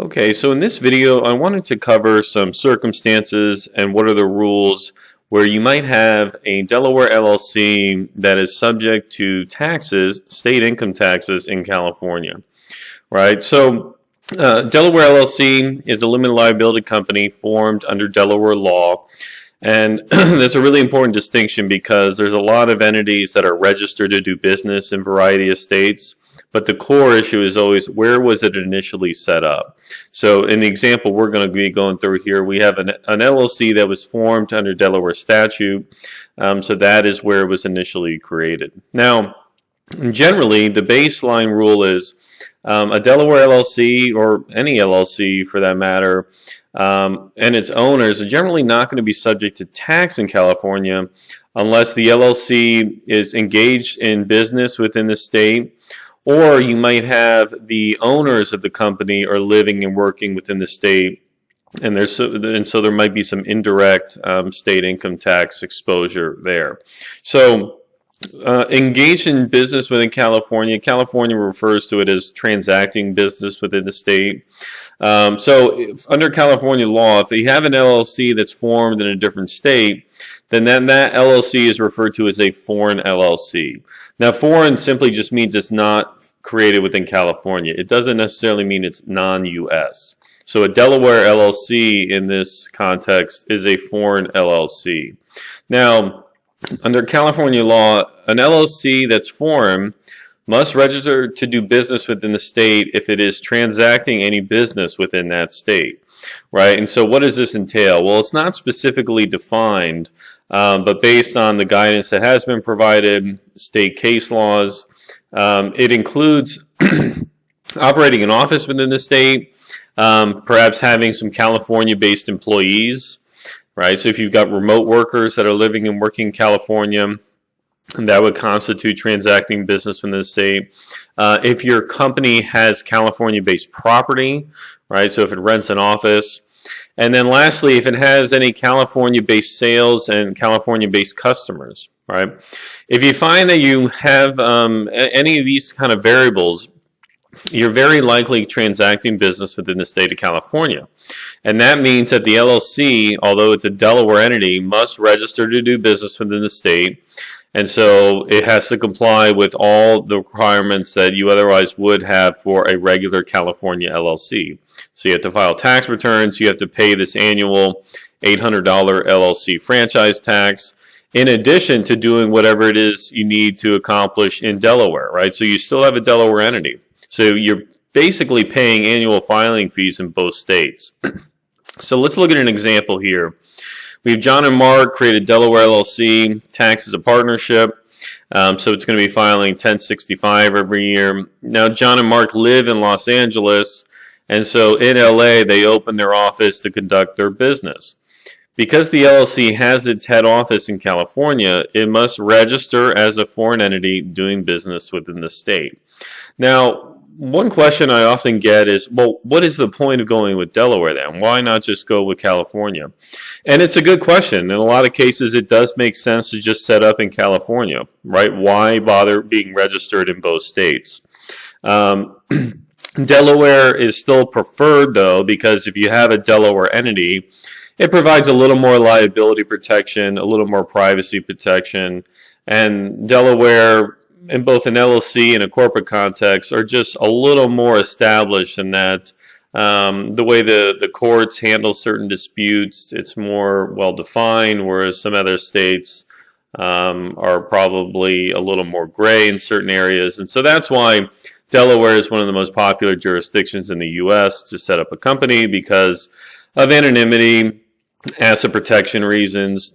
Okay, so in this video, I wanted to cover some circumstances and what are the rules where you might have a Delaware LLC that is subject to taxes, state income taxes in California, right? So Delaware LLC is a limited liability company formed under Delaware law. And that's a really important distinction because there's a lot of entities that are registered to do business in a variety of states. But the core issue is always, where was it initially set up? So in the example we're going to be going through here, we have an LLC that was formed under Delaware statute. So that is where it was initially created. Now, generally, the baseline rule is a Delaware LLC, or any LLC for that matter, and its owners are generally not going to be subject to tax in California unless the LLC is engaged in business within the state, or you might have the owners of the company are living and working within the state, and so there might be some indirect state income tax exposure there. So engaged in business within California, California refers to it as transacting business within the state. So under California law, if you have an LLC that's formed in a different state, then that LLC is referred to as a foreign LLC. Now, foreign simply just means it's not created within California. It doesn't necessarily mean it's non-U.S. So a Delaware LLC in this context is a foreign LLC. Now, under California law, an LLC that's foreign must register to do business within the state if it is transacting any business within that state, right? And so what does this entail? Well, it's not specifically defined, but based on the guidance that has been provided, state case laws, it includes operating an office within the state, perhaps having some California-based employees, right? So if you've got remote workers that are living and working in California, that would constitute transacting business within the state. If your company has California-based property, right? So if it rents an office. And then lastly, if it has any California-based sales and California-based customers, right? If you find that you have any of these kind of variables, you're very likely transacting business within the state of California. And that means that the LLC, although it's a Delaware entity, must register to do business within the state. And so it has to comply with all the requirements that you otherwise would have for a regular California LLC. So you have to file tax returns, you have to pay this annual $800 LLC franchise tax, in addition to doing whatever it is you need to accomplish in Delaware, right? So you still have a Delaware entity. So you're basically paying annual filing fees in both states. So let's look at an example here. We have John and Mark created Delaware LLC, tax as a partnership. So it's going to be filing 1065 every year. Now, John and Mark live in Los Angeles, and so in LA, they open their office to conduct their business. Because the LLC has its head office in California, it must register as a foreign entity doing business within the state. Now, one question I often get is, well, what is the point of going with Delaware then? Why not just go with California? And it's a good question. In a lot of cases, it does make sense to just set up in California, right? Why bother being registered in both states? Delaware is still preferred, though, because if you have a Delaware entity, it provides a little more liability protection, a little more privacy protection, and Delaware, in both an LLC and a corporate context, are just a little more established in that the way the courts handle certain disputes, it's more well-defined, whereas some other states are probably a little more gray in certain areas. And so that's why Delaware is one of the most popular jurisdictions in the U.S. to set up a company, because of anonymity, asset protection reasons,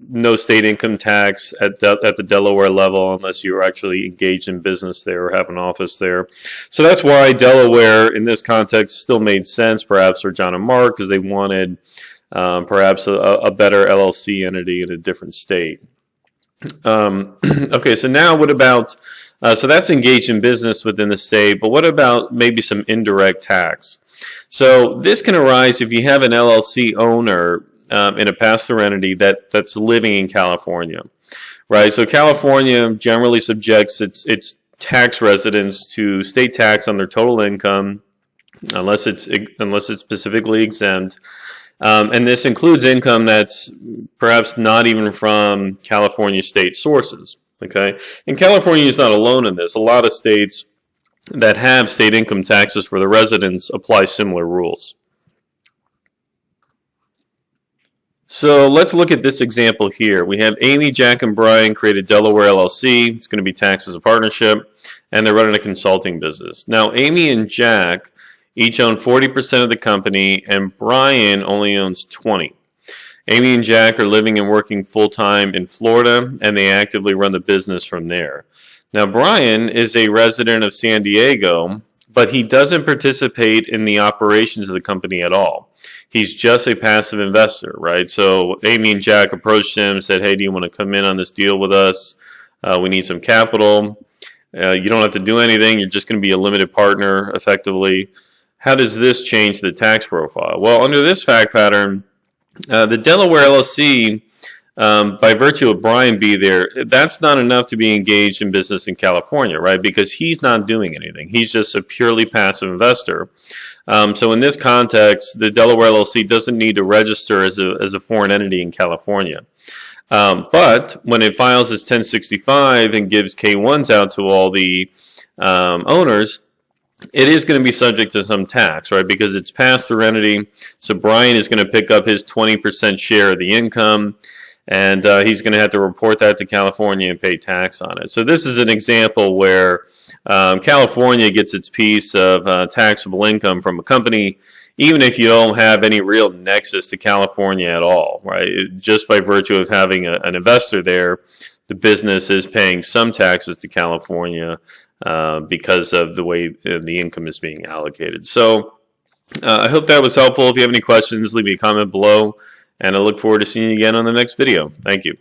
no state income tax at the Delaware level unless you're actually engaged in business there or have an office there. So that's why Delaware in this context still made sense perhaps for John and Mark, because they wanted perhaps a better LLC entity in a different state. Okay, so now what about, so that's engaged in business within the state, but what about maybe some indirect tax? So this can arise if you have an LLC owner in a pass-through entity that's living in California, right? So California generally subjects its tax residents to state tax on their total income unless it's specifically exempt. And this includes income that's perhaps not even from California state sources. Okay, and California is not alone in this. A lot of states that have state income taxes for the residents apply similar rules. So let's look at this example here. We have Amy, Jack, and Brian created Delaware LLC. It's going to be taxed as a partnership, and they're running a consulting business. Now, Amy and Jack each own 40% of the company, and Brian only owns 20%. Amy and Jack are living and working full-time in Florida, and they actively run the business from there. Now, Brian is a resident of San Diego, but he doesn't participate in the operations of the company at all. He's just a passive investor, right? So Amy and Jack approached him and said, hey, do you want to come in on this deal with us? We need some capital. You don't have to do anything. You're just going to be a limited partner, effectively. How does this change the tax profile? Well, under this fact pattern, the Delaware LLC, by virtue of Brian being there, that's not enough to be engaged in business in California, right? Because he's not doing anything. He's just a purely passive investor. So in this context, the Delaware LLC doesn't need to register as a foreign entity in California. But when it files its 1065 and gives K-1s out to all the owners, it is going to be subject to some tax, right? Because it's pass-through entity. So Brian is going to pick up his 20% share of the income, and he's going to have to report that to California and pay tax on it. So this is an example where California gets its piece of taxable income from a company, even if you don't have any real nexus to California at all, right? Just by virtue of having an investor there, the business is paying some taxes to California because of the way the income is being allocated. So I hope that was helpful. If you have any questions, leave me a comment below, and I look forward to seeing you again on the next video. Thank you.